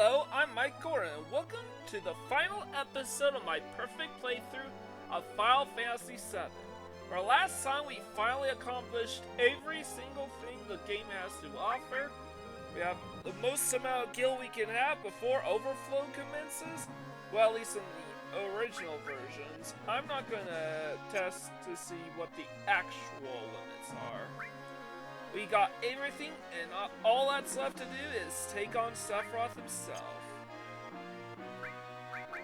Hello, I'm Mike Gordon, and welcome to the final episode of my perfect playthrough of Final Fantasy VII. Where last time we finally accomplished every single thing the game has to offer. We have the most amount of gil we can have before overflow commences. Well, at least in the original versions. I'm not going to test to see what the actual limits are. We got everything, and all that's left to do is take on Sephiroth himself.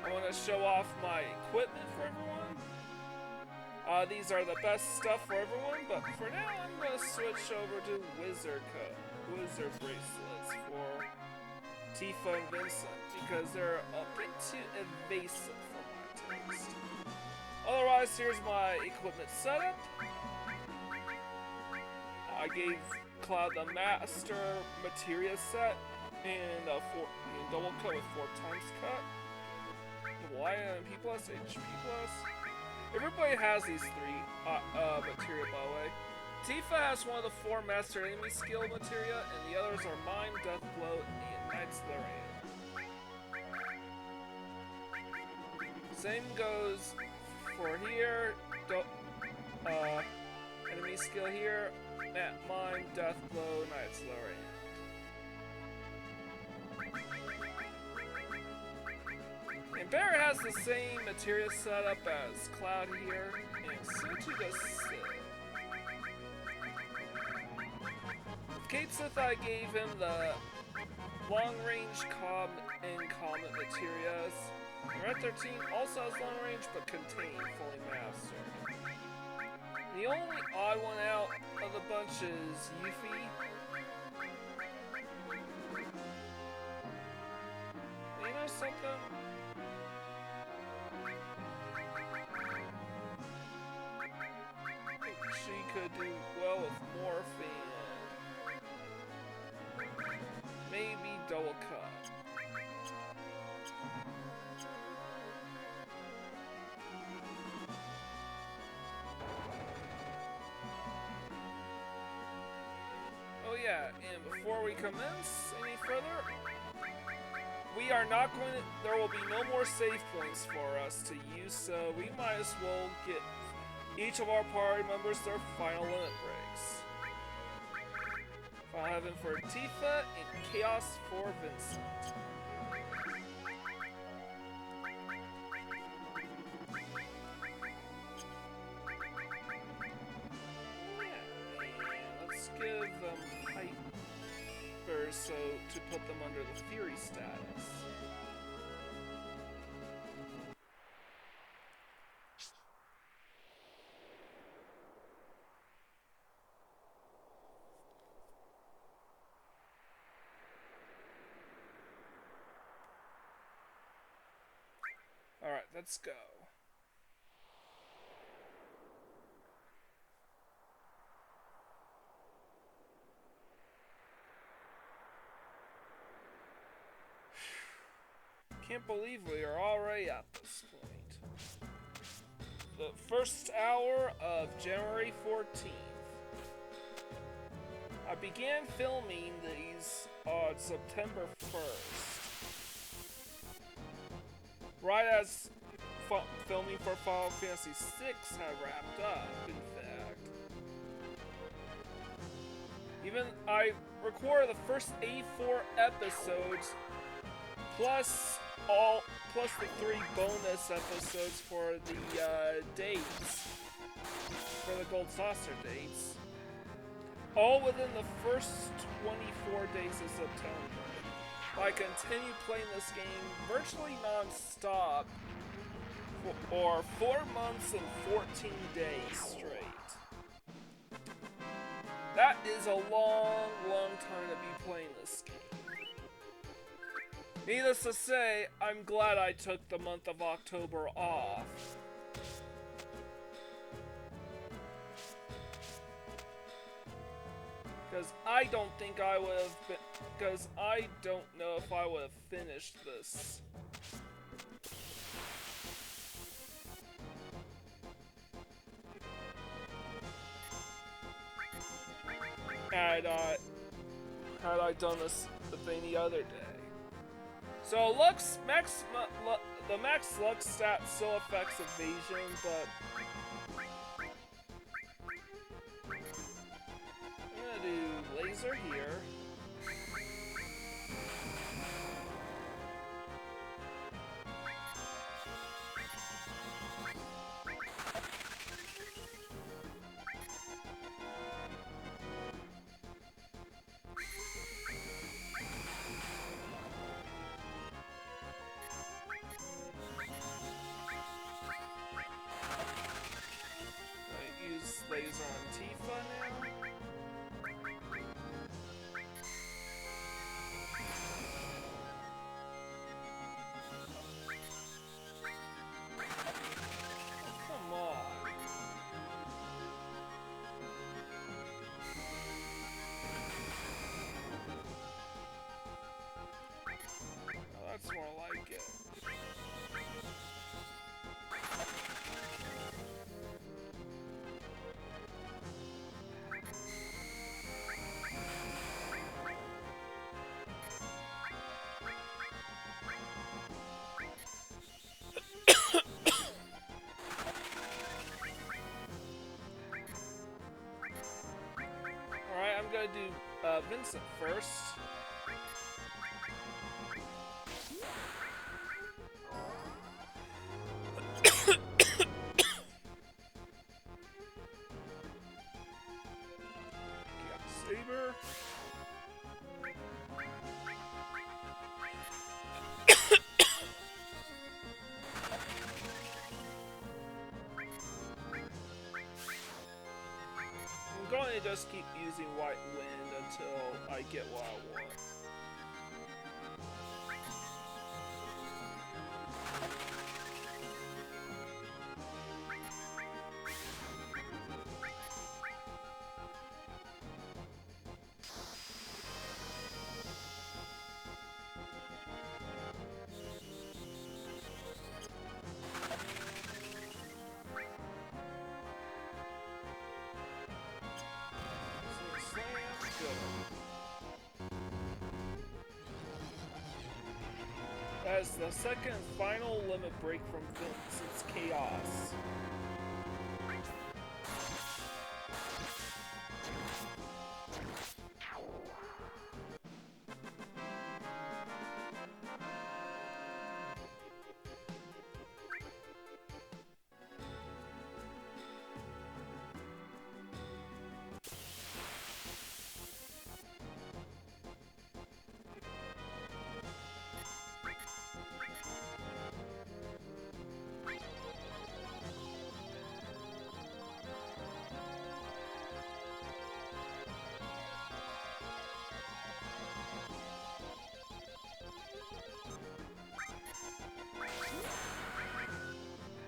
I want to show off my equipment for everyone. These are the best stuff for everyone, but for now I'm going to switch over to wizard bracelets for Tifa and Vincent, because they're a bit too evasive for my taste. Otherwise, here's my equipment setup. I gave Cloud the Master Materia set and a double cut with 4x cut. YMP plus, HP plus. Everybody has these three materia, by the way. Tifa has one of the 4 master enemy skill materia, and the others are Mind, Death Blow, and Knight's Lariat. Same goes for here. Enemy skill here. Mind, Death Blow, Knight's Lariat. And Barret has the same materia setup as Cloud here, and so too does Cid. With Kate Sith, I gave him the long-range Cobb and Comet materias. Red 13 also has long-range, but contain fully mastered. The only odd one out of the bunch is Yuffie. You know something? I think she could do well with morphine. Maybe double cut. Yeah, and before we commence any further, we are not going to, there will be no more save points for us to use, so we might as well get each of our party members their final limit breaks. Final Heaven for Tifa and Chaos for Vincent. Give them hyper so to put them under the Fury status. Alright, let's go. Can't believe we are already at this point. The first hour of January 14th. I began filming these on September 1st. Right as filming for Final Fantasy VI had wrapped up, in fact. Even I recorded the first 84 episodes plus the 3 bonus episodes for the dates, for the Gold Saucer dates, all within the first 24 days of September. I continued playing this game virtually non-stop for 4 months and 14 days straight. That is a long, long time to be playing this game. Needless to say, I'm glad I took the month of October off. Because I don't think I would have been, because I don't know if I would have finished this. Had I done this the thing the other day. So the max Lux stat still affects evasion, but I'm gonna do laser here. Use laser on Tifa now. Come on. Oh, that's more like it. Alright, I'm gonna do Vincent first. Saber. I'm going to just keep using White Wind until I get what I want. That's the second and final limit break from Vincent's Chaos.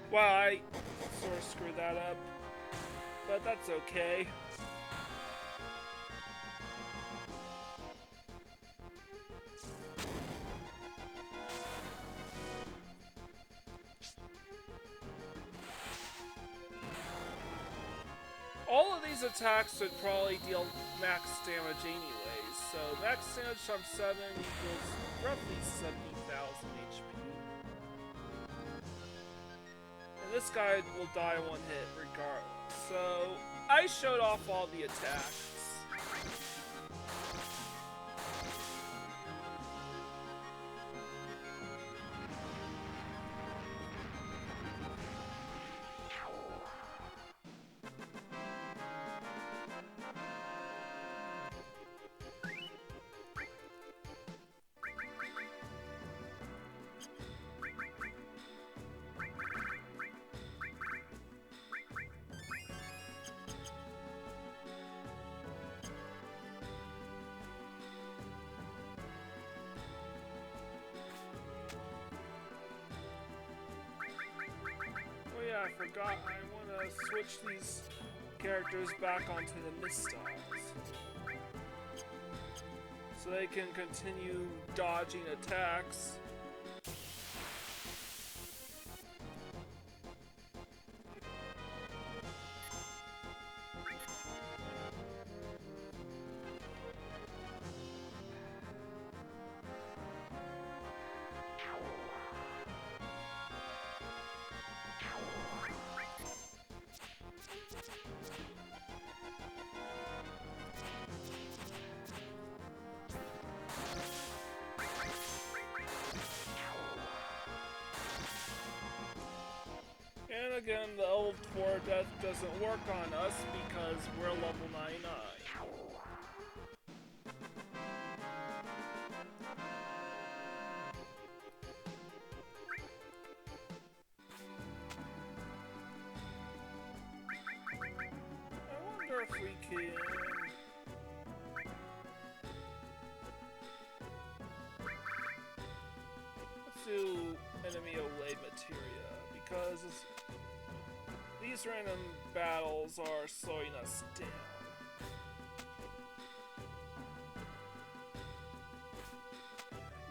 Well, I sort of screwed that up, but that's okay. All of these attacks would probably deal max damage anyways, so max damage from 7 equals roughly 70,000 HP. And this guy will die one hit regardless, so I showed off all the attacks. I forgot I want to switch these characters back onto the Mistyles so they can continue dodging attacks. again, the Old 4 death doesn't work on us because we're level 99. I wonder if we can... Let's do enemy away materia, because these random battles are slowing us down.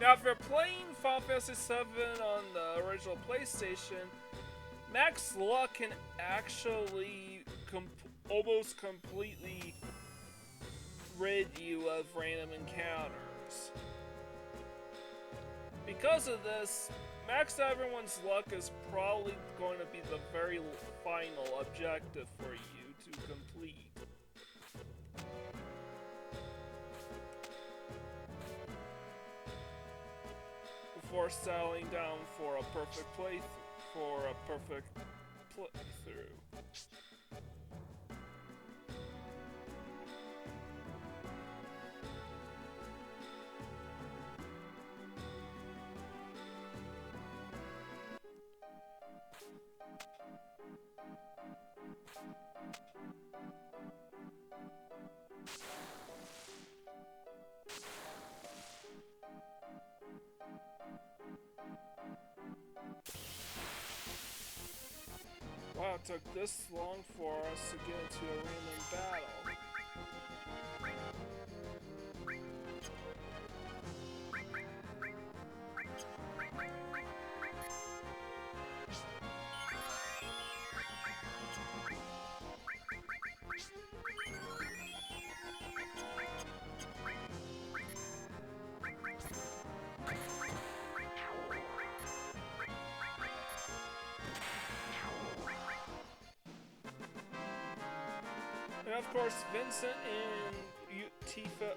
Now, if you're playing Final Fantasy VII on the original PlayStation, Max Luck can actually almost completely rid you of random encounters. Because of this, Max Everyone's Luck is probably going to be the very final objective for you to complete. Before settling down for a perfect playthrough. Wow, it took this long for us to get into a random battle. And of course, Vincent and Tifa.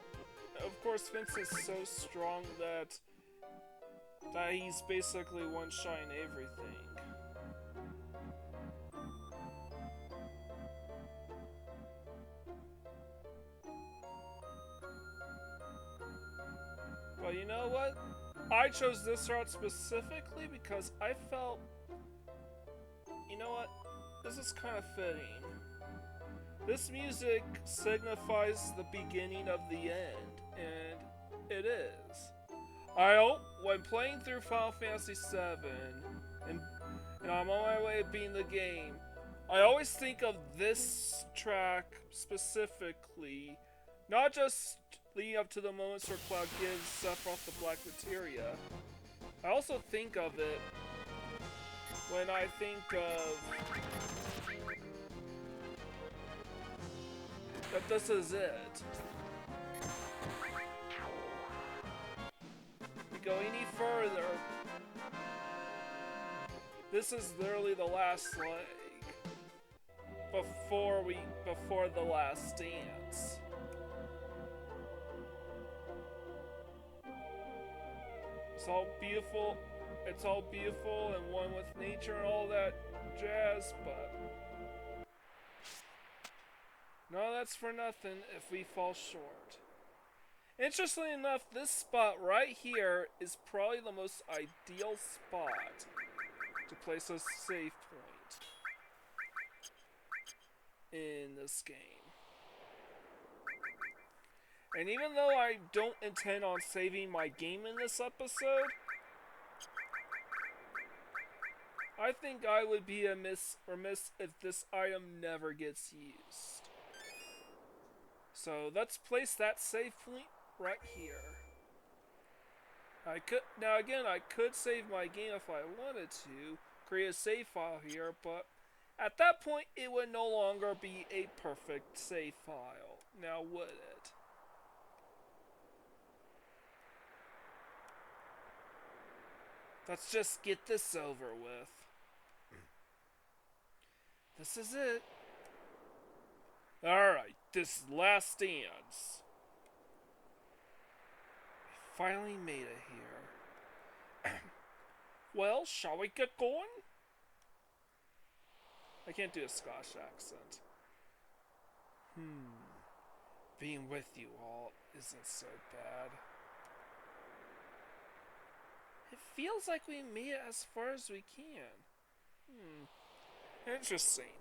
Of course, Vincent's so strong that he's basically one-shotting everything. But you know what? I chose this route specifically because I felt, you know what? This is kind of fitting. This music signifies the beginning of the end, and it is. When playing through Final Fantasy VII, and I'm on my way to beating the game, I always think of this track specifically, not just leading up to the moments where Cloud gives Sephiroth the Black Materia. I also think of it when I think of that this is it. We go any further, this is literally the last leg before the last dance. It's all beautiful and one with nature and all that jazz, but no, that's for nothing if we fall short. Interestingly enough, this spot right here is probably the most ideal spot to place a save point in this game. And even though I don't intend on saving my game in this episode, I think I would be remiss if this item never gets used. So let's place that save point right here. I could save my game if I wanted to, create a save file here, but at that point it would no longer be a perfect save file. Now would it? Let's just get this over with. This is it. Alright, this last dance. We finally made it here. Well, shall we get going? I can't do a Scottish accent. Being with you all isn't so bad. It feels like we made it as far as we can. Interesting.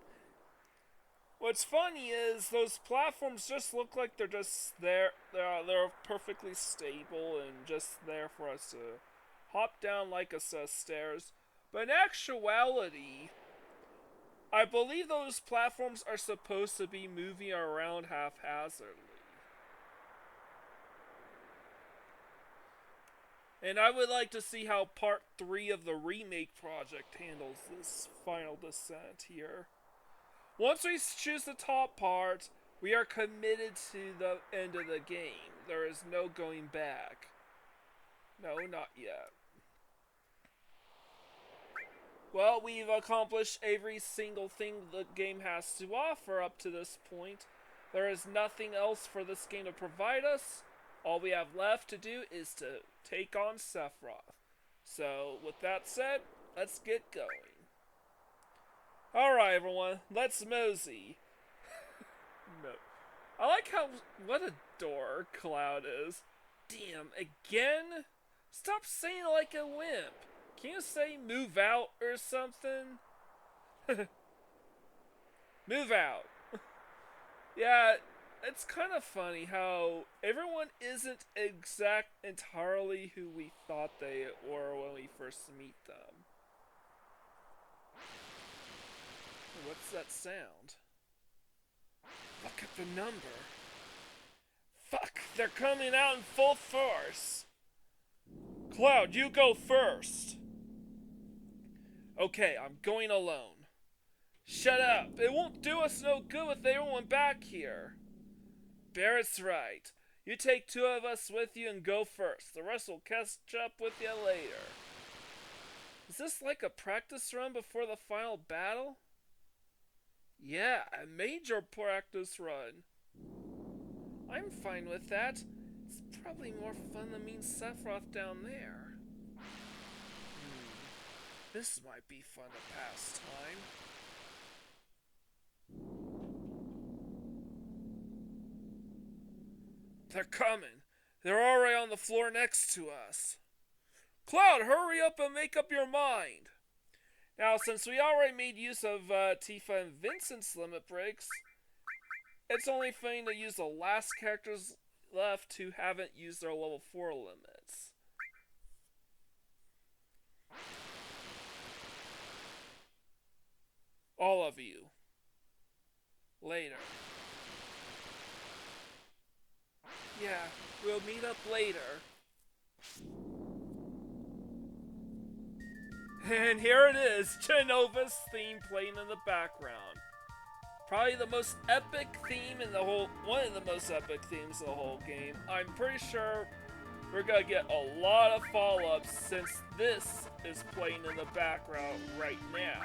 What's funny is those platforms just look like they're just there. They're perfectly stable and just there for us to hop down like a set of stairs. But in actuality, I believe those platforms are supposed to be moving around haphazardly. And I would like to see how part 3 of the remake project handles this final descent here. Once we choose the top part, we are committed to the end of the game. There is no going back. No, not yet. Well, we've accomplished every single thing the game has to offer up to this point. There is nothing else for this game to provide us. All we have left to do is to take on Sephiroth. So, with that said, let's get going. Alright everyone, let's mosey. No. I like how, what a dork Cloud is. Damn, again? Stop saying it like a wimp. Can you say move out or something? Move out. Yeah, it's kind of funny how everyone isn't entirely who we thought they were when we first meet them. What's that sound? Look at the number. Fuck, they're coming out in full force. Cloud, you go first. Okay, I'm going alone. Shut up. It won't do us no good with everyone back here. Barret's right. You take 2 of us with you and go first. The rest will catch up with you later. Is this like a practice run before the final battle? Yeah, a major practice run. I'm fine with that. It's probably more fun than meeting Sephiroth down there. This might be fun to pass time. They're coming. They're already on the floor next to us. Cloud, hurry up and make up your mind. Now, since we already made use of Tifa and Vincent's limit breaks, it's only fitting to use the last characters left who haven't used their level 4 limits. All of you. Later. Yeah, we'll meet up later. And here it is, Genova's theme playing in the background. Probably the most epic theme in the whole, one of the most epic themes of the whole game. I'm pretty sure we're gonna get a lot of follow-ups since this is playing in the background right now.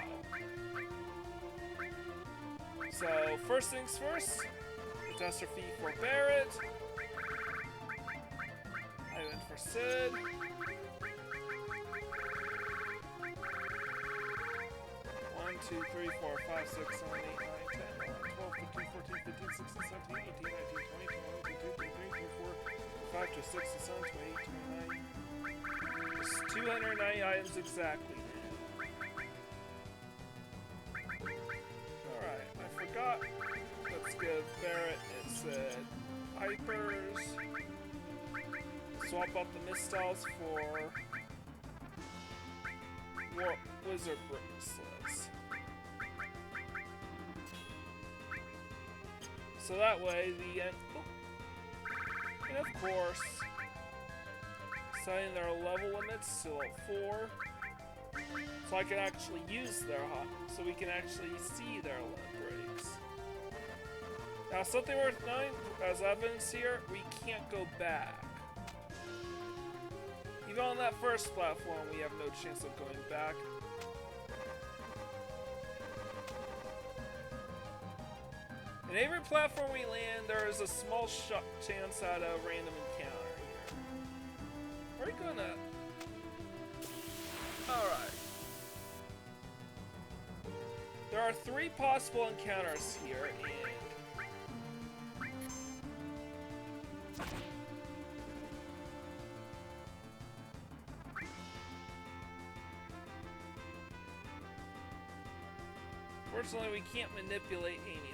So, first things first, catastrophe for Barret. I went for Cid. 1, 2, 3, 4, 5, 6, 7, 8, 9, 10, 11, 12, 13, 14, 15, 16, 17, 18, 19, 20, 21, 22, 23, 24, 25, 26, 27, 28, 29. It's 290 items exactly. Alright, I forgot. Let's give Barret and Cid Hypers. Swap out the Mistyles for Wizard Bracelets. So that way the end. Oh. And of course, setting their level limits to level 4. So I can actually use their so we can actually see their limit breaks. Now something worth knowing as evidence here, we can't go back. Even on that first platform, we have no chance of going back. In every platform we land, there is a small chance at a random encounter here. Where are you going at? Alright. There are 3 possible encounters here, and unfortunately we can't manipulate any of them.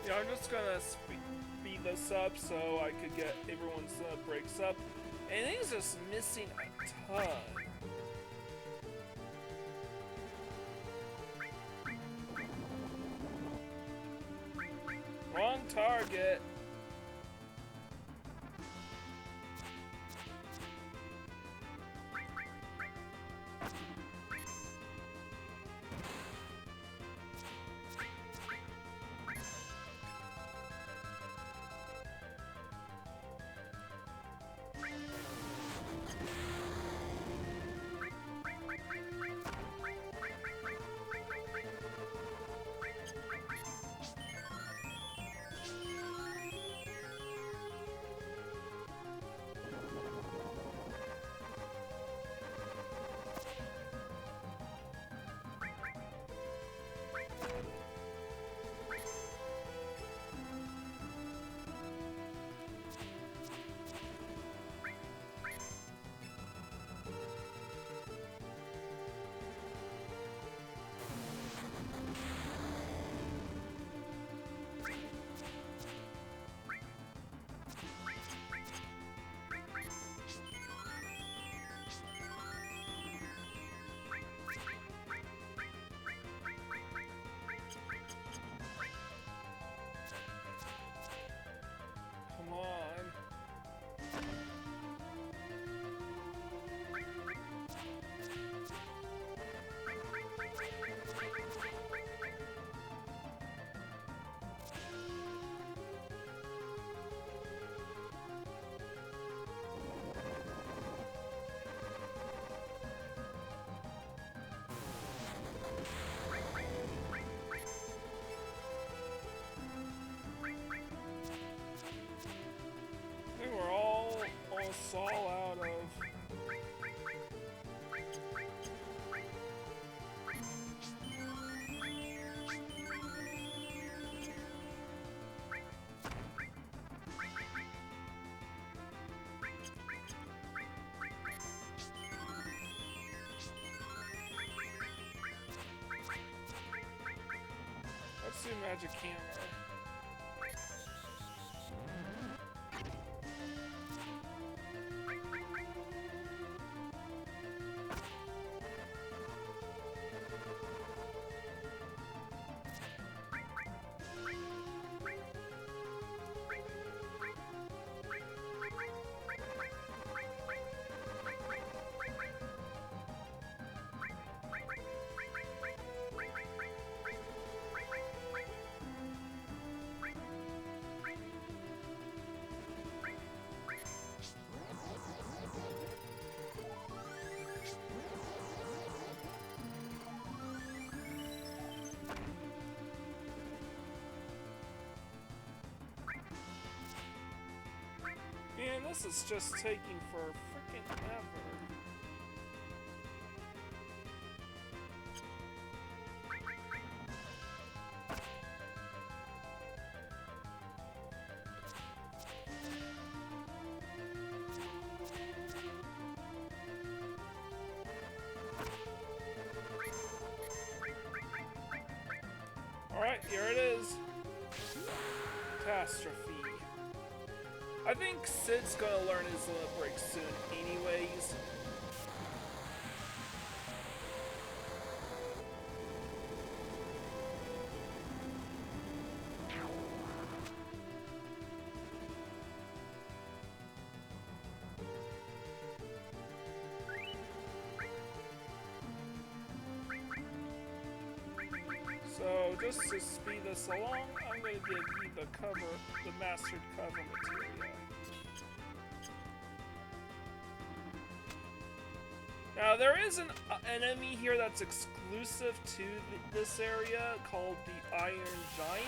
Yeah, I'm just gonna speed this up so I could get everyone's breaks up. And he's just missing a ton. Wrong target. Come on. I think we're almost all out of. Let's do magic hammer. Man, this is just taking for freaking ever. Alright, here it is. Catastrophe. I think Cid's gonna learn his limit break soon anyways. just to speed this along, I'm going to give you the mastered cover material. Now, there is an enemy here that's exclusive to this area called the Iron Giant.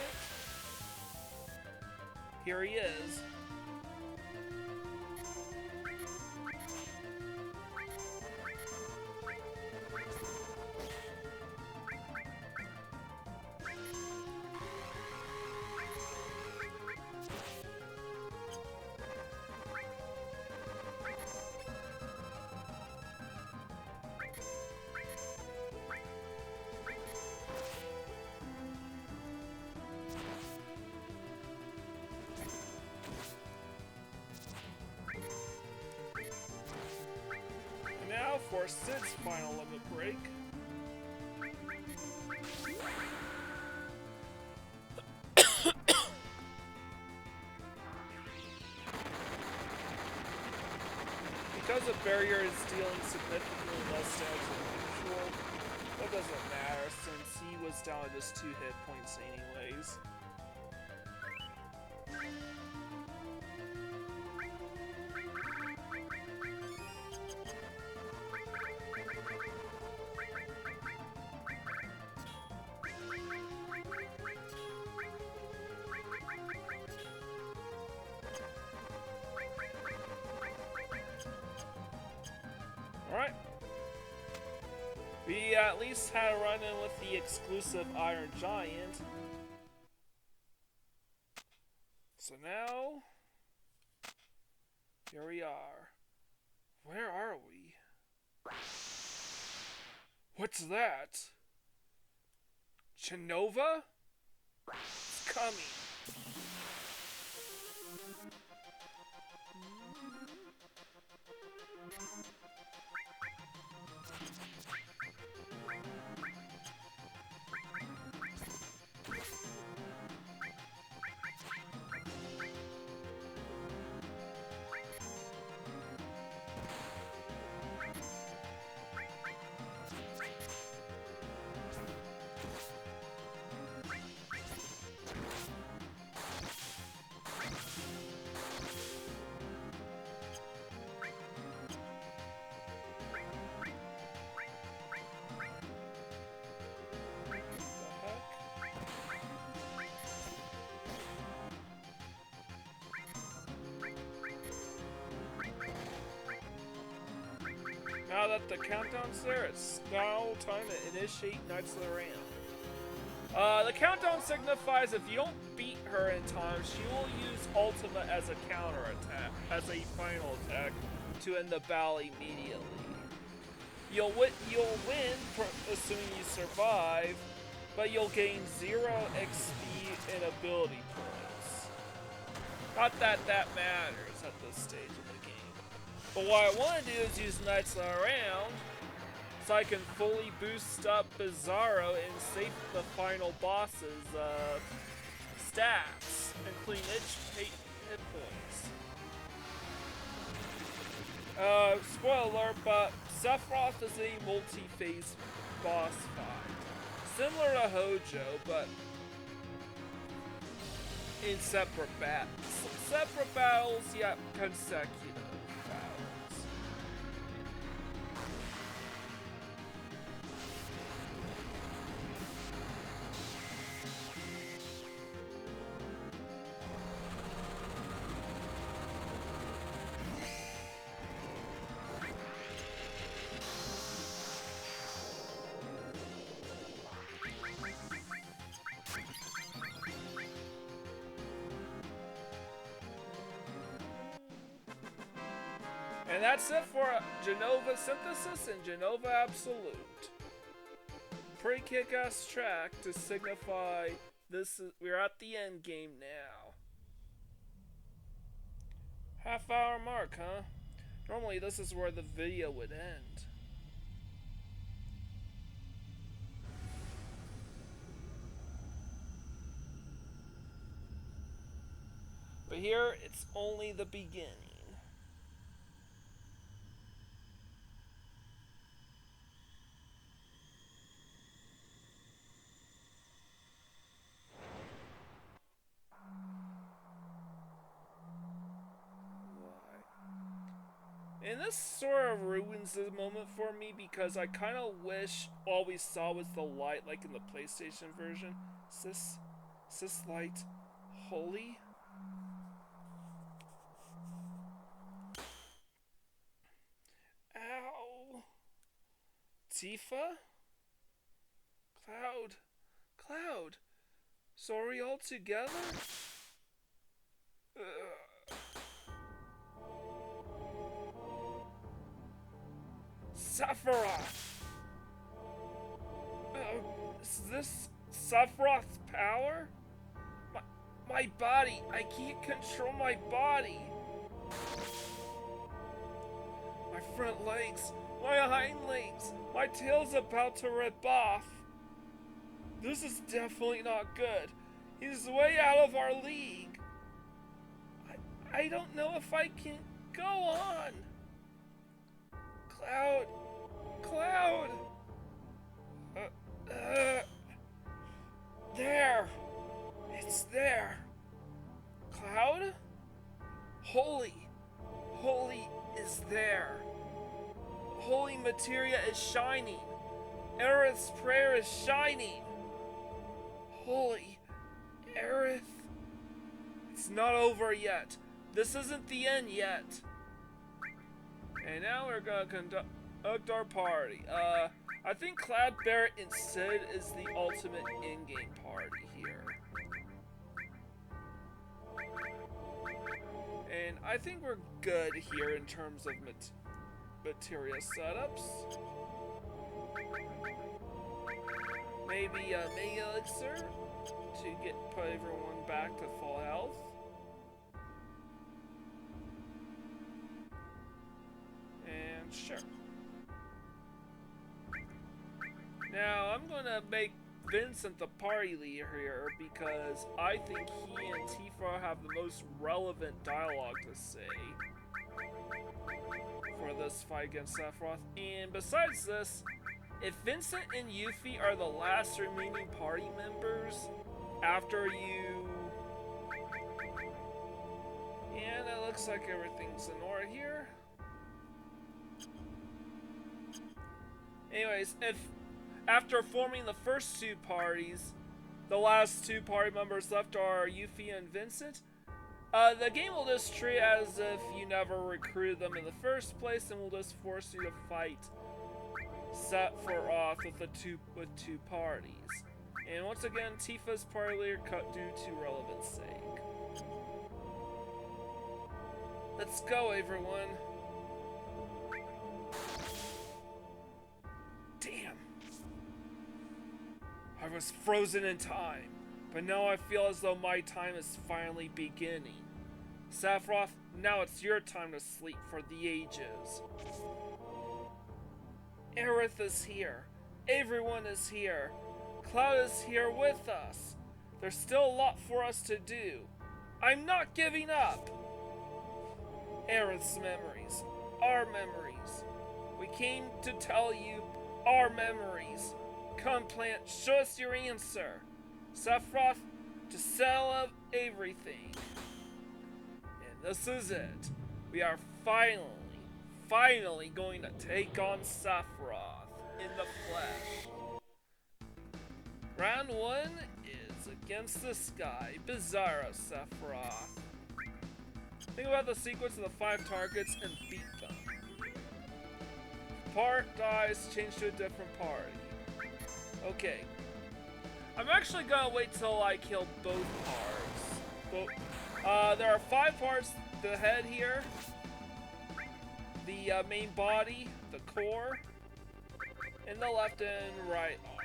Here he is. For Cid's final limit break. Because the barrier is dealing significantly less damage than usual, that doesn't matter since he was down to just 2 hit points anyways. Alright. We at least had a run-in with the exclusive Iron Giant. So now, here we are. Where are we? What's that? Genova? It's coming. Now that the countdown's there, it's now time to initiate Knights of the Round. The countdown signifies if you don't beat her in time, she will use Ultima as a counter attack, as a final attack, to end the battle immediately. You'll win assuming you survive, but you'll gain 0 XP and ability points. Not that that matters at this stage of the game. But what I want to do is use Knights of the Round so I can fully boost up Bizarro and save the final boss's stats, including hit points. Spoiler alert, but Sephiroth is a multi-phase boss fight. Similar to Hojo, but in separate battles. Separate battles, yet consecutive. And that's it for Genova Synthesis and Genova Absolute. Pretty kick-ass track to signify we're at the end game now. Half-hour mark, huh? Normally this is where the video would end. But here, it's only the beginning. And this sort of ruins the moment for me because I kind of wish all we saw was the light like in the PlayStation version. Is this light holy? Ow. Tifa? Cloud. So are we all together? Sephiroth! Is this Sephiroth's power? My body! I can't control my body! My front legs! My hind legs! My tail's about to rip off! This is definitely not good. He's way out of our league. I don't know if I can go on. Cloud. There. It's there. Cloud? Holy is there. Holy materia is shining. Aerith's prayer is shining. Holy Aerith. It's not over yet. This isn't the end yet. And now we're gonna conduct our party. I think Cloud, Barret, and Cid is the ultimate in-game party here. And I think we're good here in terms of materia setups. Maybe a Mega Elixir to put everyone back to full health. And sure. Now I'm gonna make Vincent the party leader here because I think he and Tifa have the most relevant dialogue to say for this fight against Sephiroth. And besides this, if Vincent and Yuffie are the last remaining party members after you... And it looks like everything's in order here. Anyways, if after forming the first two parties, the last two party members left are Yuffie and Vincent, the game will just treat it as if you never recruited them in the first place and will just force you to fight Sephiroth with two parties. And once again, Tifa's party leader cut due to relevance sake. Let's go, everyone. Damn. I was frozen in time, but now I feel as though my time is finally beginning. Sephiroth, now it's your time to sleep for the ages. Aerith is here. Everyone is here. Cloud is here with us. There's still a lot for us to do. I'm not giving up. Aerith's memories. Our memories. We came to tell you our memories. Come, Plant, show us your answer. Sephiroth, to settle up everything. And this is it. We are finally going to take on Sephiroth in the flesh. Round 1 is against this guy, Bizarro Sephiroth. Think about the sequence of the 5 targets and beat them. Part dies, change to a different party. Okay. I'm actually gonna wait till I kill both parts. There are 5 parts to the head here. The main body, the core, and the left and right arms.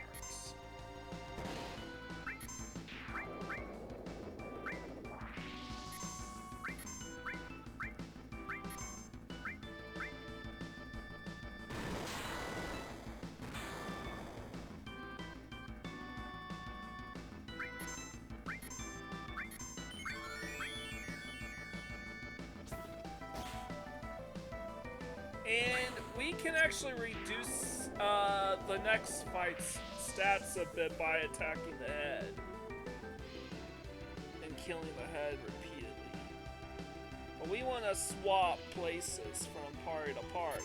And we can actually reduce the next fight's stats a bit by attacking the head and killing the head repeatedly. We want to swap places from party to party.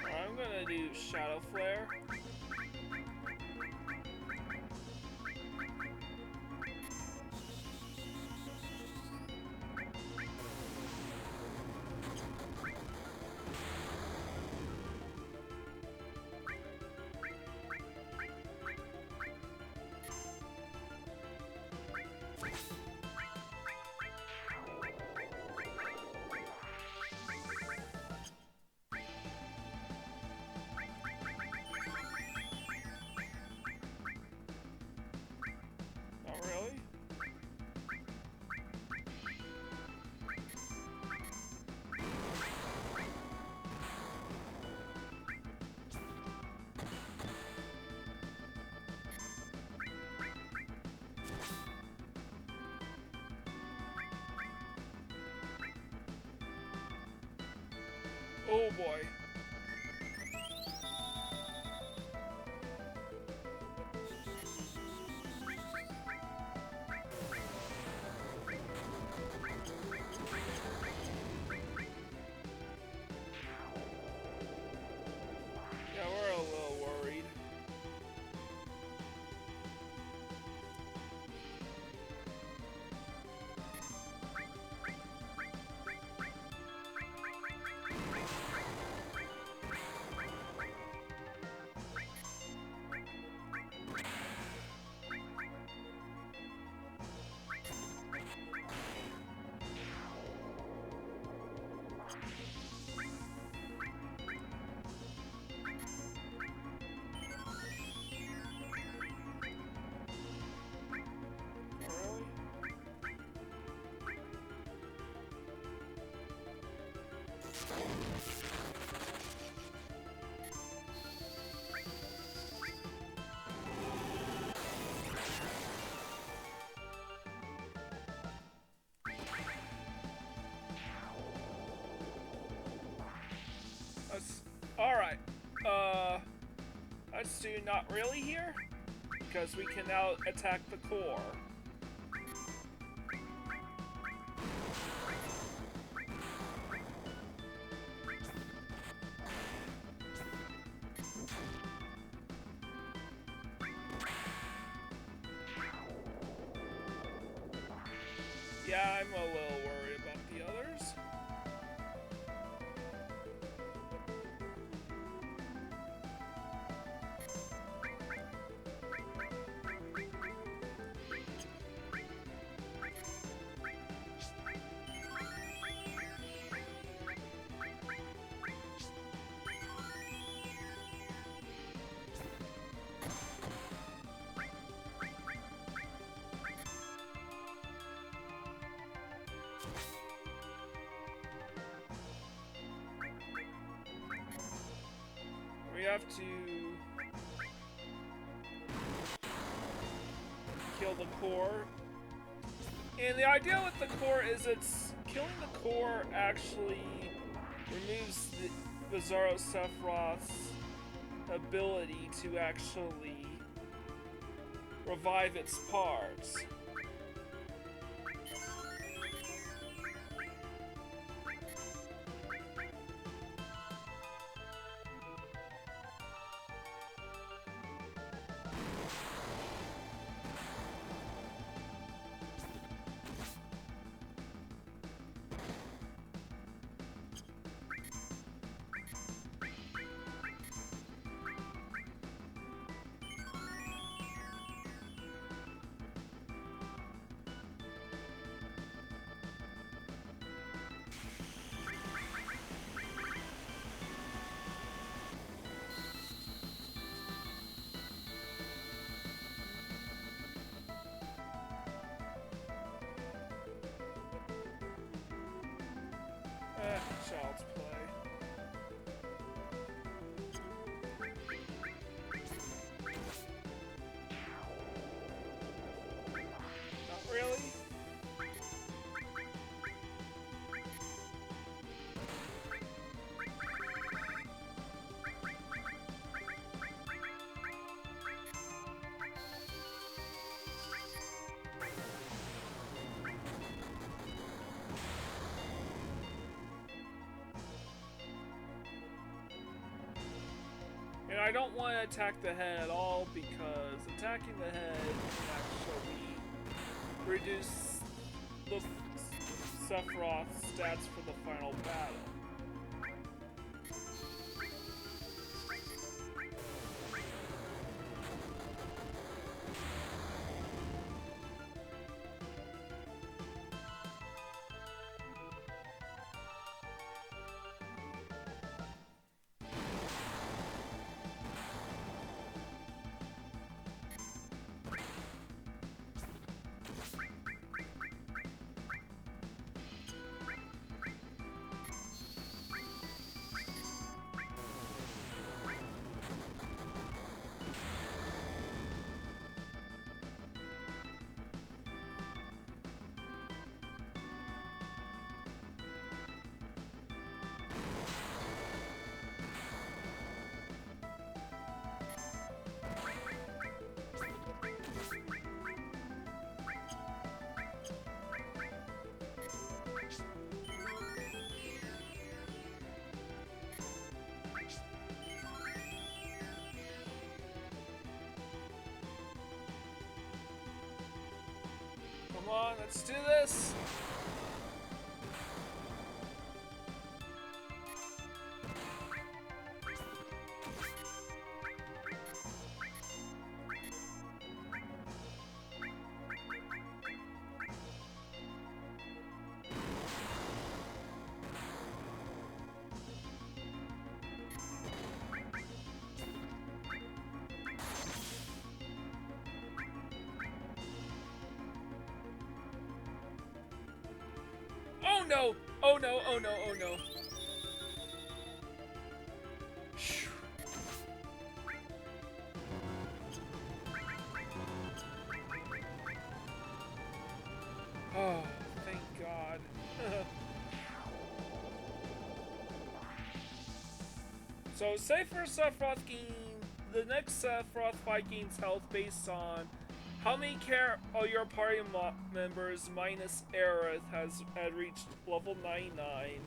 I'm gonna do Shadow Flare. Not really. Oh boy. Yeah, we're a little worried. Alright. Let's do not really here. Because we can now attack the core. Yeah, I'm a little worried about the others. We have to kill the core. And the idea with the core is it's killing the core actually removes the Bizarro Sephiroth's ability to actually revive its parts. I don't want to attack the head at all because attacking the head can actually reduce the Sephiroth's stats for the final battle. Come on, let's do this! Oh no! Oh no, oh no, oh no. Oh, thank God. So, say for Sephiroth the next Sephiroth fight gains health based on how many your party members minus Aerith had reached level 99.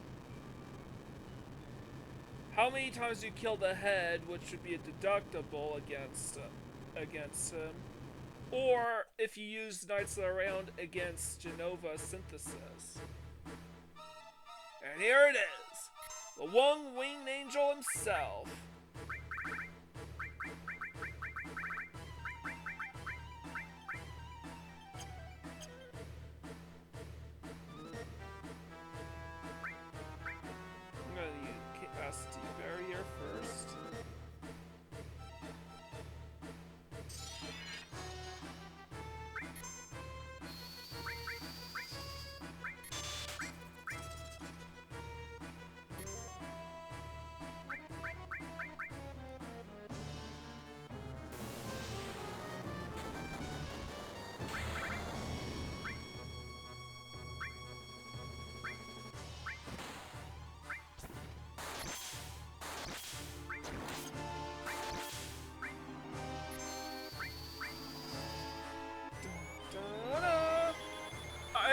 How many times you kill the head, which would be a deductible against him. Or if you use Knights of the Round against Genova Synthesis. And here it is! The one-winged angel himself! I'm gonna use capacity barrier first.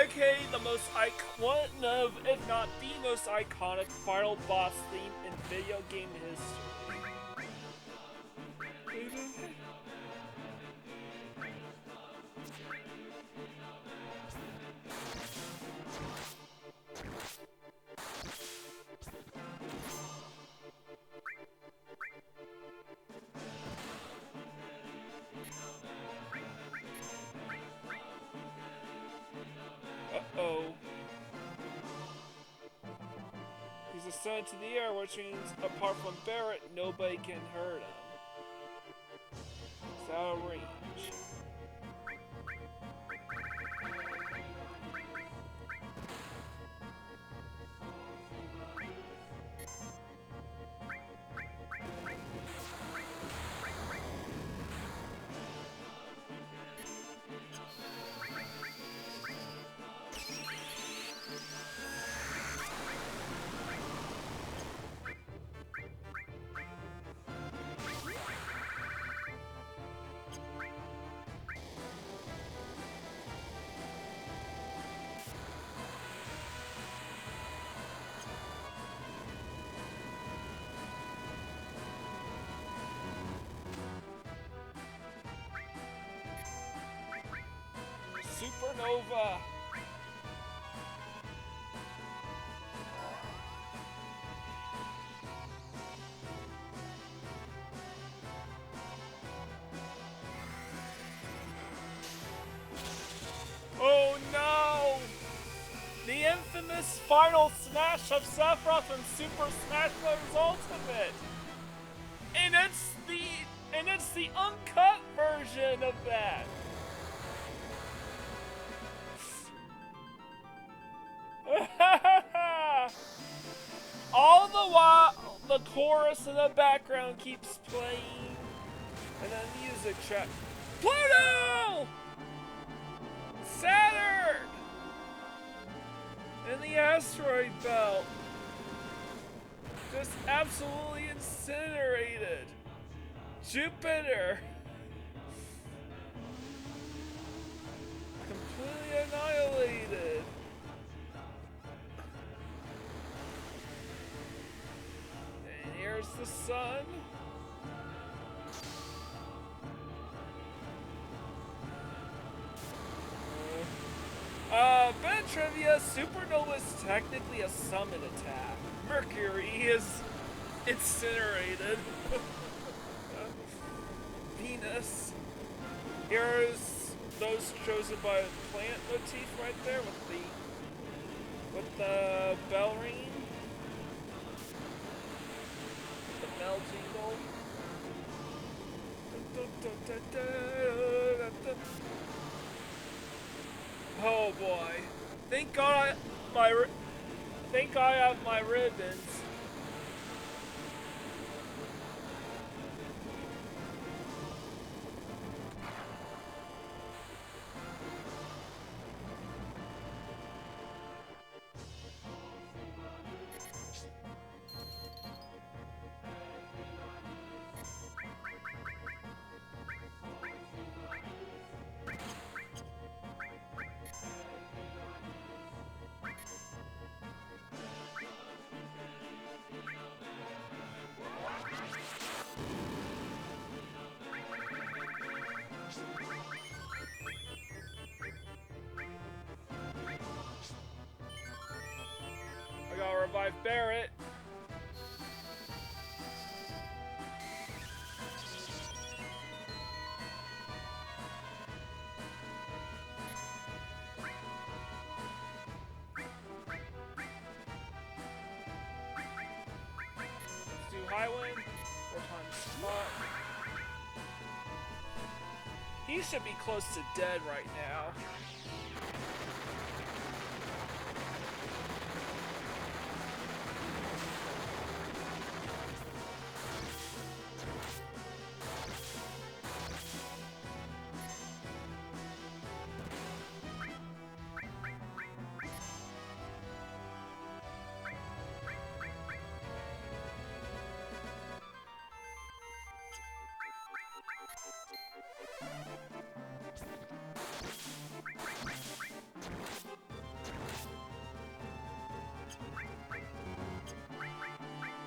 Okay, one of, if not the most iconic final boss theme in video game history. Uh-oh. He's ascended to the air, which means apart from Barret, nobody can hurt him. He's out of range. supernova. Oh no! The infamous final smash of Sephiroth in Super Smash Bros. Ultimate! And it's the uncut version of that! All the while, the chorus in the background keeps playing, and then music track. Pluto! Saturn! And the asteroid belt. Just absolutely incinerated. Jupiter. Completely annihilated. And here's the sun. Bit trivia, supernova is technically a summon attack. Mercury is incinerated. Venus. Here's those chosen by the plant motif right there with the bell ring. The bell jingle. Oh boy. Thank God I have my ribbons. I gotta revive Barret. Let's do Highwind. 4 times spot. He should be close to dead right now.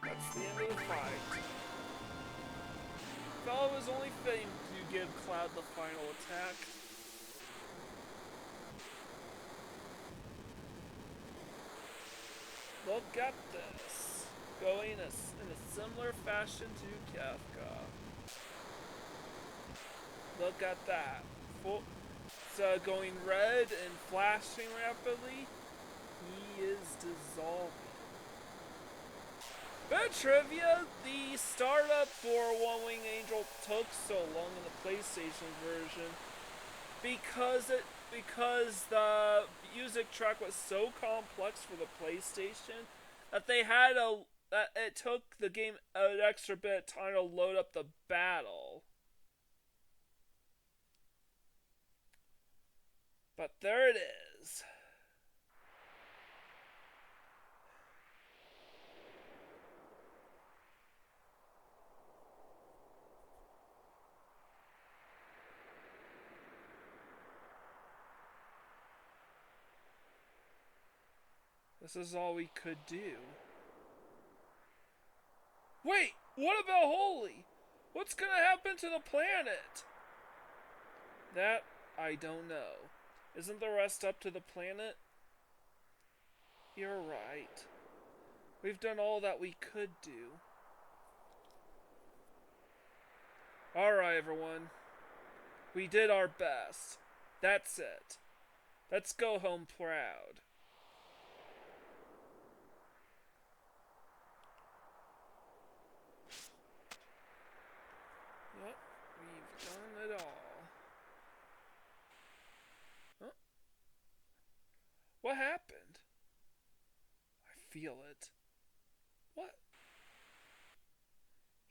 That's the end of the fight. Felt it was only fitting to give Cloud the final attack. Look at this. Going in a similar fashion to Kafka. Look at that. It's going red and flashing rapidly. He is dissolving. Bit trivia, the startup for One Wing Angel took so long in the PlayStation version because the music track was so complex for the PlayStation that it took the game an extra bit of time to load up the battle. But there it is. This is all we could do. Wait, what about Holy? What's gonna happen to the planet? That I don't know. Isn't the rest up to the planet? You're right. We've done all that we could do. Alright, everyone. We did our best. That's it. Let's go home proud. Yep, we've done it all. Huh? What happened? I feel it. What?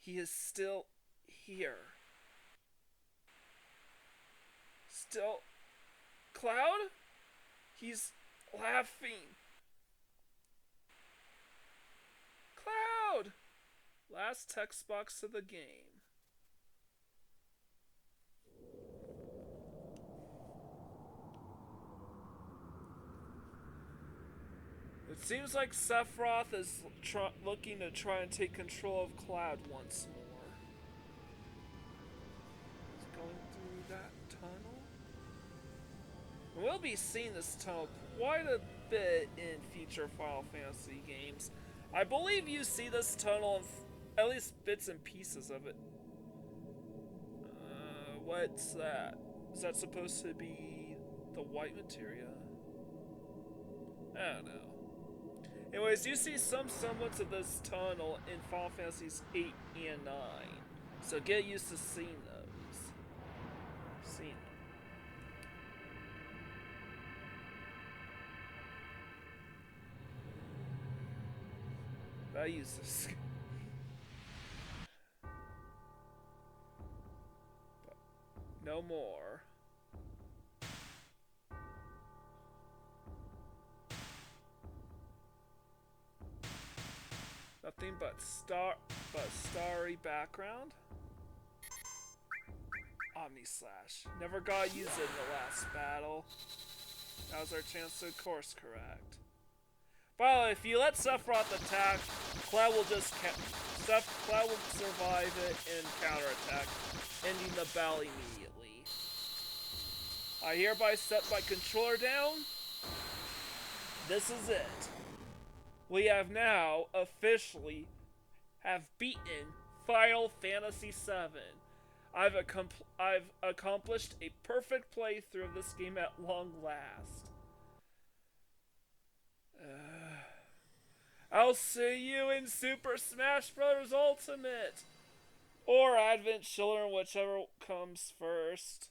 He is still here. Still... Cloud? He's laughing. Cloud! Last text box of the game. It seems like Sephiroth is looking to try and take control of Cloud once more. He's going through that tunnel. We'll be seeing this tunnel quite a bit in future Final Fantasy games. I believe you see this tunnel in at least bits and pieces of it. What's that? Is that supposed to be the white materia? I don't know. Anyways, you see some semblance of this tunnel in Final Fantasies 8 and 9. So get used to seeing those. Seeing them. I use this. But no more. Nothing but starry background. Omni Slash. Never got used in the last battle. That was our chance to course correct. By the way, if you let Sephiroth attack, Cloud will Cloud will survive it and counterattack, ending the battle immediately. I hereby set my controller down. This is it. We have now officially beaten Final Fantasy VII. I've accomplished a perfect playthrough of this game at long last. I'll see you in Super Smash Bros. Ultimate! Or Advent Children, whichever comes first.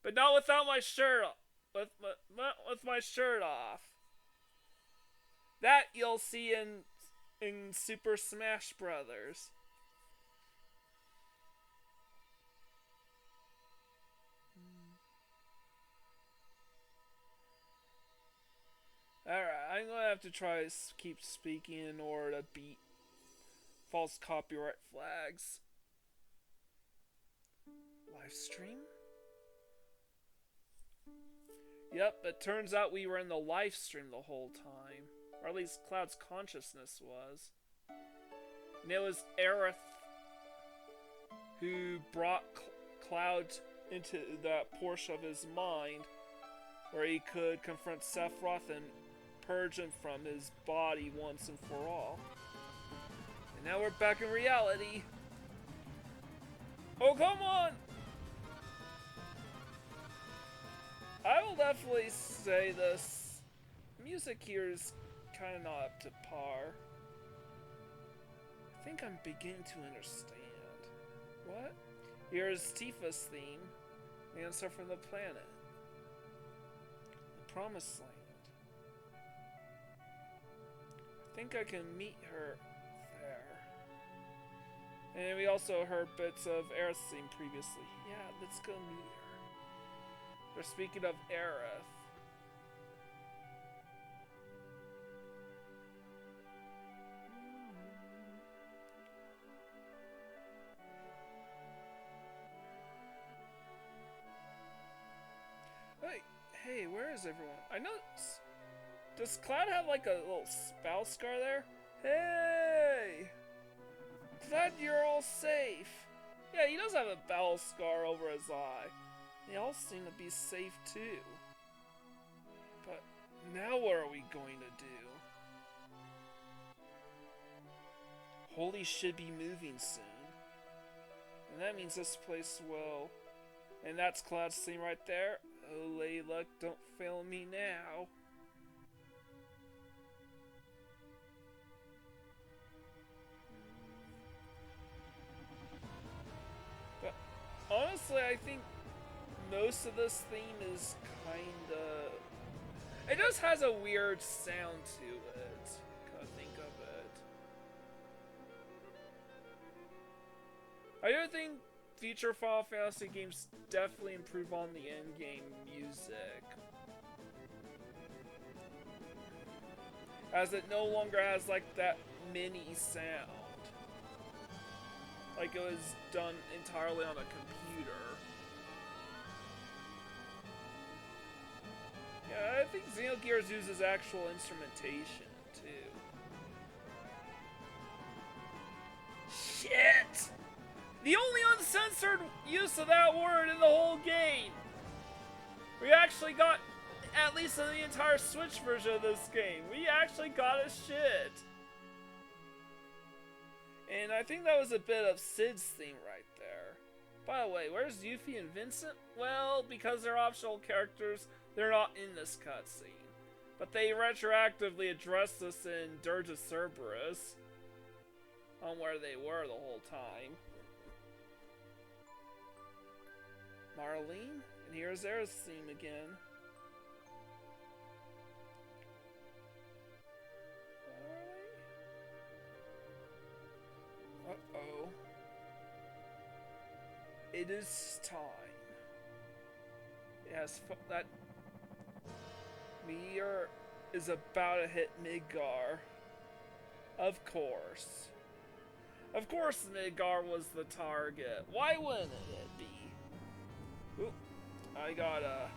But not without my shirt off. With my shirt off. That you'll see in Super Smash Brothers. Alright, I'm gonna have to try to keep speaking in order to beat false copyright flags. Live stream? Yep, it turns out we were in the live stream the whole time. Or at least Cloud's consciousness was. And it was Aerith who brought Cloud into that portion of his mind where he could confront Sephiroth and purge him from his body once and for all. And now we're back in reality. Oh, come on! I will definitely say this. Music here is kind of not up to par. I think I'm beginning to understand. What? Here's Tifa's theme. The answer from the planet. The Promised Land. I think I can meet her there. And we also heard bits of Aerith's theme previously. Yeah, let's go meet her. They're speaking of Aerith. Hey, where is everyone? I know. Does Cloud have like a little spell scar there? Hey! Glad you're all safe. Yeah, he does have a battle scar over his eye. They all seem to be safe too. But now what are we going to do? Holy should be moving soon. And that means this place will. And that's Cloud's scene right there. Oh, Layla, don't fail me now. But honestly, I think most of this theme is kinda... It just has a weird sound to it. Gotta think of it. I do think future Final Fantasy games definitely improve on the endgame music, as it no longer has like that mini sound, like it was done entirely on a computer. Yeah, I think Xenogears uses actual instrumentation too. Shit! The only uncensored use of that word in the whole game! We actually got, at least in the entire Switch version of this game, we actually got a shit! And I think that was a bit of Cid's theme right there. By the way, where's Yuffie and Vincent? Well, because they're optional characters, they're not in this cutscene. But they retroactively addressed this in Dirge of Cerberus, on where they were the whole time. Marlene, and here's Aerith's theme again. Uh-oh. It is time. Yes, that meteor is about to hit Midgar. Of course. Of course Midgar was the target. Why wouldn't it be? Oop, I gotta...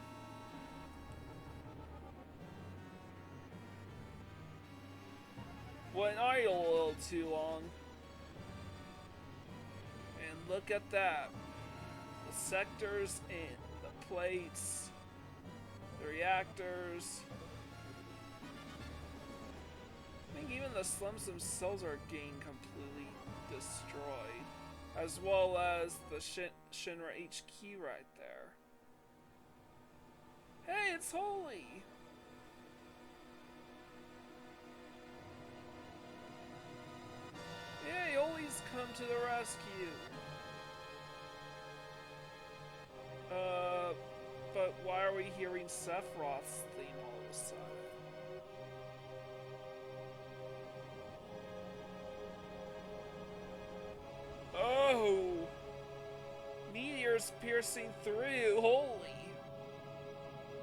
went idle a little too long. And look at that. The sectors and the plates, the reactors. I think even the slums themselves are getting completely destroyed. As well as the Shinra HQ right there. Hey, it's Holy! Yay, Holy's come to the rescue! But why are we hearing Sephiroth's theme all of a sudden? Oh! Meteors piercing through, holy!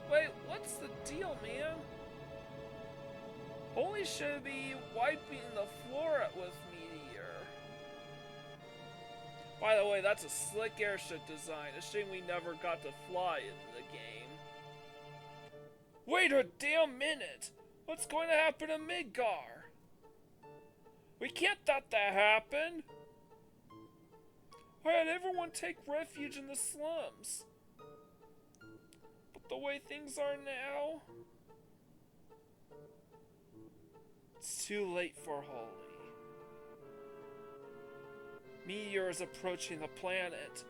Wait, what's the deal, man? Holy should be wiping the floor with Meteor. By the way, that's a slick airship design. A shame we never got to fly in the game. Wait a damn minute! What's going to happen to Midgar? We can't let that happen! Why did everyone take refuge in the slums? But the way things are now... It's too late for Holy. Meteor is approaching the planet.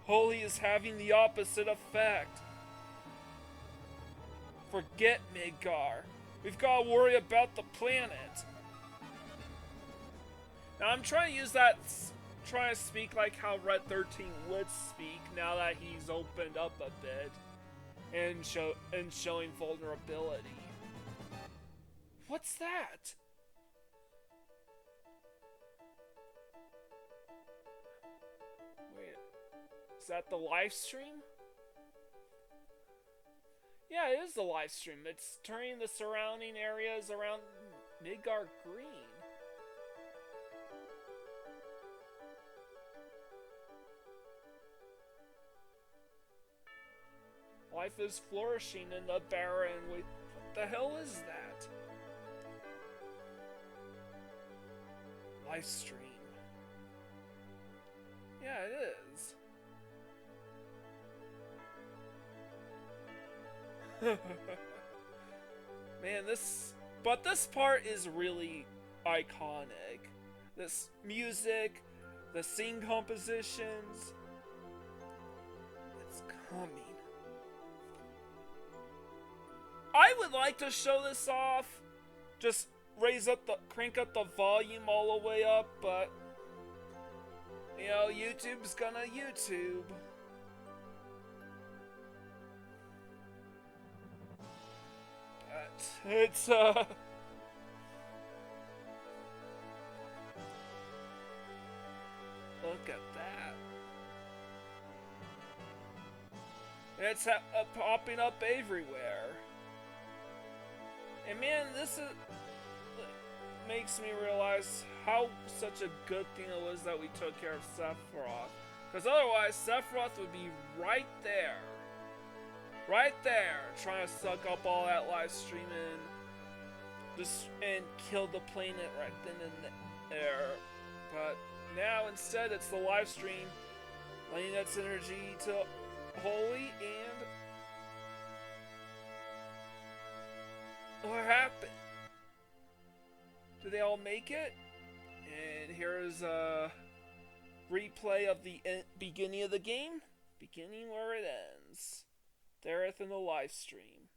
Holy is having the opposite effect. Forget Midgar. We've got to worry about the planet. Now I'm trying to use that, trying to speak like how Red 13 would speak now that he's opened up a bit and showing vulnerability. What's that? Wait, is that the live stream? Yeah, it is the live stream. It's turning the surrounding areas around Midgar green. Life is flourishing in the Barret. What the hell is that? Live stream. Yeah, it is. Man, this part is really iconic. This music, the scene compositions, it's coming. I would like to show this off, just crank up the volume all the way up, but you know, YouTube's gonna YouTube. But it's look at that. It's popping up everywhere. And man, this makes me realize how such a good thing it was that we took care of Sephiroth. Because otherwise, Sephiroth would be right there, trying to suck up all that live streaming, and kill the planet right then and there. But now instead, it's the live stream, lending its energy to Holy, and what happened? Did they all make it? And here's a replay of the beginning of the game. Beginning where it ends. There in the live stream.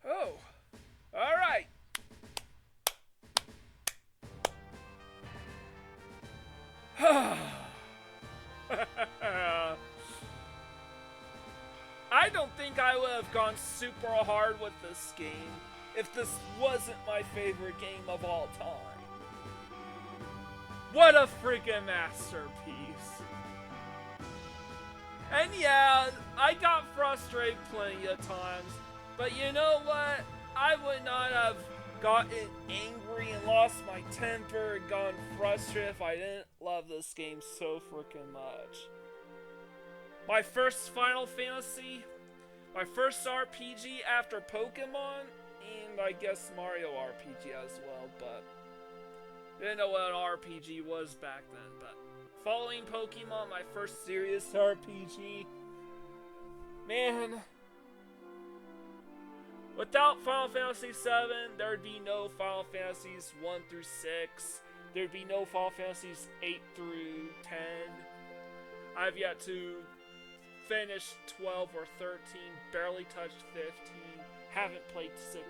Oh. Alright. I don't think I would have gone super hard with this game if this wasn't my favorite game of all time. What a freaking masterpiece. And yeah, I got frustrated plenty of times, but you know what? I would not have gotten angry and lost my temper and gone frustrated if I didn't love this game so freaking much. My first Final Fantasy, my first RPG after Pokemon, and I guess Mario RPG as well, but didn't know what an RPG was back then. But following Pokemon, my first serious RPG, man, without Final Fantasy VII, there'd be no Final Fantasies 1 through 6. There'd be no Final Fantasies 8 through 10. I've yet to finish 12 or 13, barely touched 15, haven't played 16.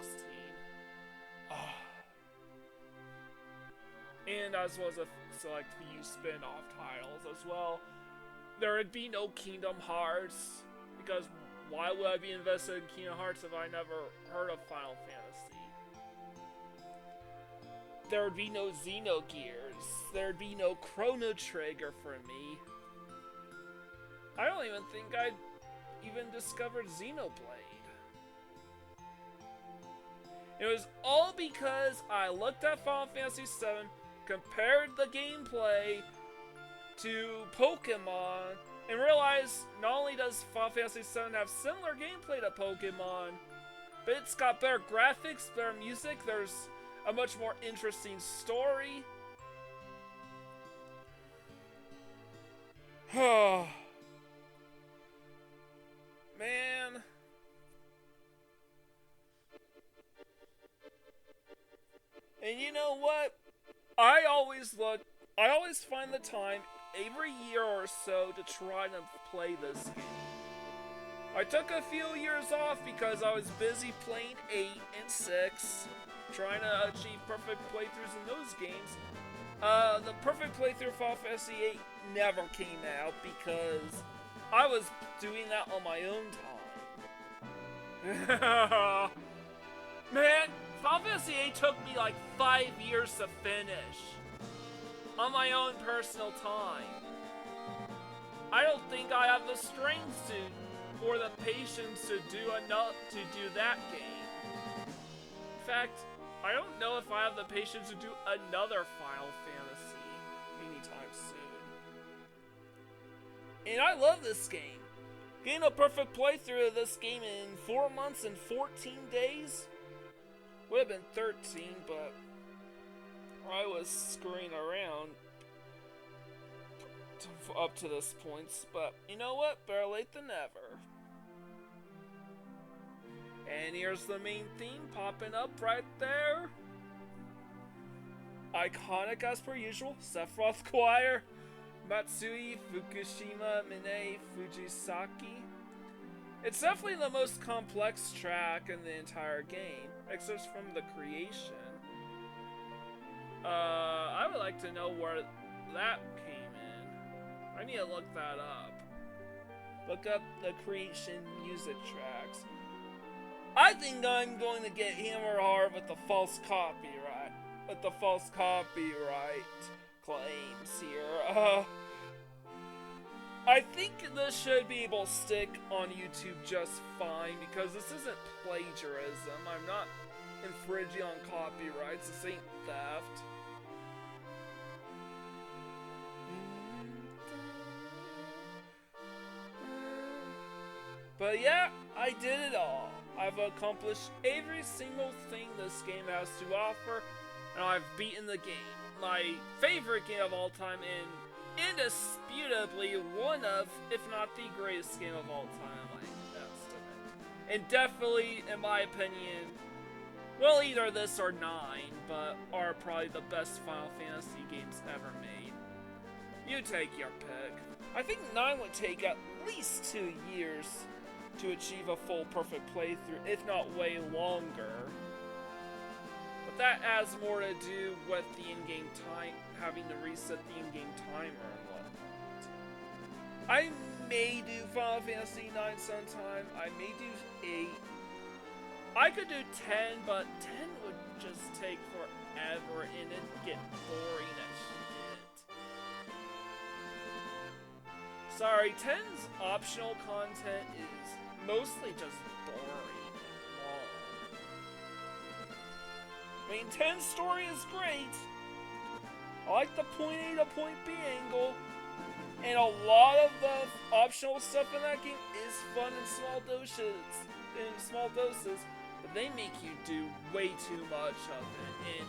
And as well as a select few spin-off titles as well. There would be no Kingdom Hearts, because why would I be invested in Kingdom Hearts if I never heard of Final Fantasy? There would be no Xenogears. There would be no Chrono Trigger for me. I don't even think I'd even discovered Xenoblade. It was all because I looked at Final Fantasy VII, compared the gameplay to Pokemon, and realized not only does Final Fantasy VII have similar gameplay to Pokemon, but it's got better graphics, better music, there's a much more interesting story. Man. And you know what? I always find the time every year or so to try to play this game. I took a few years off because I was busy playing 8 and 6, trying to achieve perfect playthroughs in those games. The perfect playthrough of Final Fantasy 8 never came out because I was doing that on my own time. Man, Final Fantasy 8 took me like 5 years to finish. On my own personal time. I don't think I have the strength to, or the patience to do enough to do that game. In fact, I don't know if I have the patience to do another Final Fantasy anytime soon. And I love this game. Getting a perfect playthrough of this game in 4 months and 14 days? Would have been 13, but I was screwing around up to this point, but you know what? Better late than never. And here's the main theme popping up right there. Iconic as per usual, Sephiroth Choir, Matsui, Fukushima, Mine, Fujisaki. It's definitely the most complex track in the entire game, except from the creation. I would like to know where that came in. I need to look that up. Look up the creation music tracks. I think I'm going to get hammered hard with the false copyright. Claims here. I think this should be able to stick on YouTube just fine because this isn't plagiarism. I'm not infringing on copyrights. This ain't theft. But yeah, I did it all. I've accomplished every single thing this game has to offer, and I've beaten the game. My favorite game of all time, and indisputably one of, if not the greatest game of all time, I estimate. And definitely, in my opinion, well, either this or 9, but are probably the best Final Fantasy games ever made. You take your pick. I think 9 would take at least 2 years to achieve a full perfect playthrough, if not way longer. But that has more to do with the in-game time, having to reset the in-game timer and whatnot. I may do Final Fantasy 9 sometime, I may do 8. I could do 10, but 10 would just take forever and it'd get boring as shit. Sorry, 10's optional content is mostly just boring and long. I mean, 10's story is great. I like the point A to point B angle, and a lot of the optional stuff in that game is fun in small doses, but they make you do way too much of it, and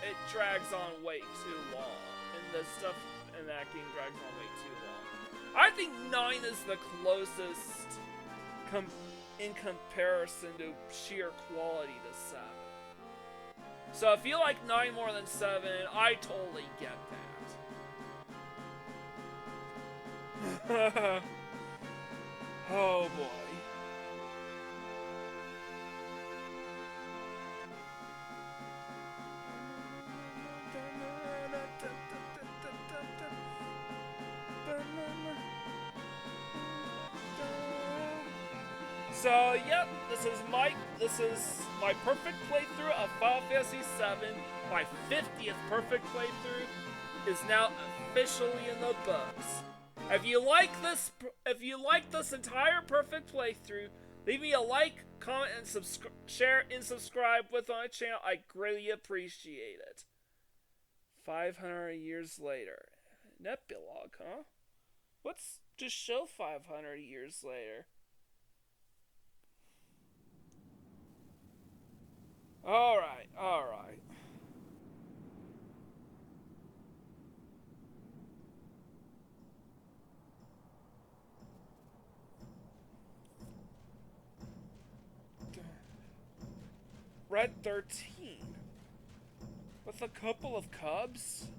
it drags on way too long, and the stuff in that game drags on way too long. I think 9 is the closest in comparison to sheer quality to 7. So if you like 9 more than 7, I totally get that. Oh boy. So, yep, this is my perfect playthrough of Final Fantasy VII. My 50th perfect playthrough is now officially in the books. If you like this entire perfect playthrough, leave me a like, comment, and share and subscribe with my channel. I greatly appreciate it. 500 years later. An epilogue, huh? What's to show 500 years later? Alright. Red 13. With a couple of cubs?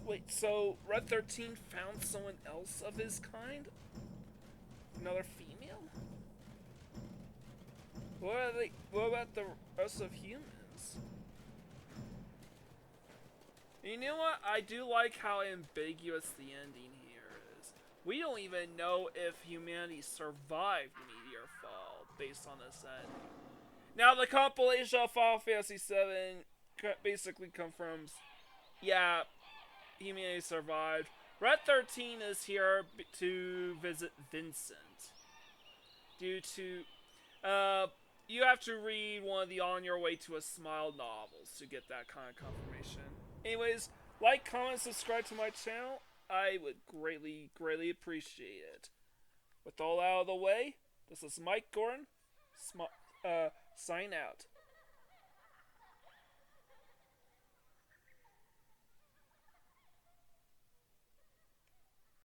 Wait, so Red 13 found someone else of his kind? Another female? What about the rest of humans? You know what? I do like how ambiguous the ending here is. We don't even know if humanity survived Meteorfall based on this ending. Now the compilation of Final Fantasy VII basically confirms, yeah, humanity survived. Red 13 is here to visit Vincent. Due to, you have to read one of the On Your Way to a Smile novels to get that kind of confirmation. Anyways, like, comment, subscribe to my channel. I would greatly, greatly appreciate it. With all out of the way, this is Mike Gordon, sign out.